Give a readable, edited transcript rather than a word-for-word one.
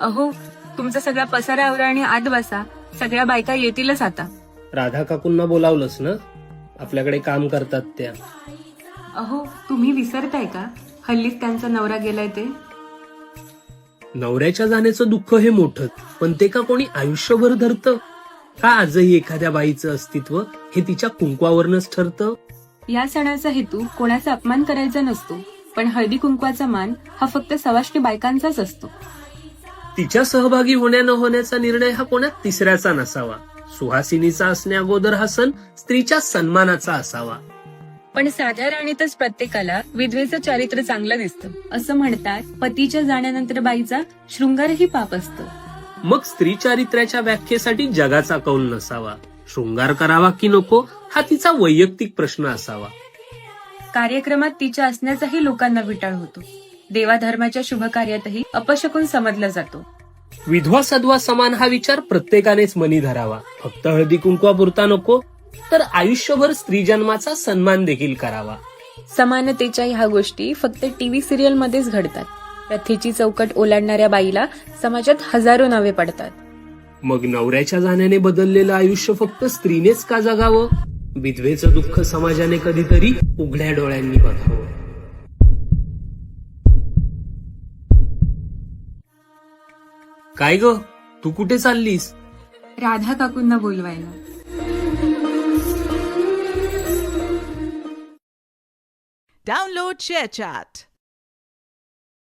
अहो, तुमचा सगळा पसारा आवरा आणि आत बसा. सगळ्या बायका येतीलच आता. राधा काकूंना बोलावलंस ना, आपल्याकडे काम करतात त्या. अहो, तुम्ही विसरताय का हल्लीच त्यांचा नवरा गेलाय ते? नवऱ्याच्या जाण्याचं दुःख हे मोठं, पण ते का कोणी आयुष्यभर धरतं? का आजही एखाद्या बाईचं अस्तित्व हे तिच्या कुंकवावरनच ठरतं? या सणाचा हेतू कोणाचा अपमान करायचा नसतो, पण हळदी कुंकवाचा मान हा फक्त सवाष्णी बायकांचाच असतो. तिच्या सहभागी होण्या न होण्याचा निर्णय हा कोणात तिसऱ्याचा नसावा. सुहासिनीचा असण्या अगोदर हा सण स्त्रीच्या सन्मानाचा असावा. पण साध्या राणीतच प्रत्येकाला विधवेचं चारित्र्य चांगलं दिसतं. असं म्हणतात, पतीच्या जाण्यानंतर बाईचा शृंगारही पाप असतो. मग स्त्री चारित्र्याच्या व्याख्येसाठी जगाचा कौल नसावा. शृंगार करावा की नको हा तिचा वैयक्तिक प्रश्न असावा. कार्यक्रमात तिच्या असण्याचाही लोकांना विटाळ होतो. देवाधर्माच्या शुभ कार्यातही अपशकुन समजला जातो. विधवा सधवा समान हा विचार प्रत्येकानेच मनी धरावा. फक्त हळदी कुंकवापुरता नको, तर आयुष्यभर स्त्री जन्माचा सन्मान देखील करावा. समानतेच्या ह्या गोष्टी फक्त टीव्ही सिरियल मध्येच घडतात. प्रथेची चौकट ओलांडणाऱ्या बाईला समाजात हजारो नावे पडतात. मग नवऱ्याच्या जाण्याने बदललेलं आयुष्य फक्त स्त्रीनेच का जगावं? विधवेचं दुःख समाजाने कधीतरी उघड्या डोळ्यांनी बघावं. काय ग, तू कुठे चाललीस? राधा काकूंना बोलवायला. Download ShareChat.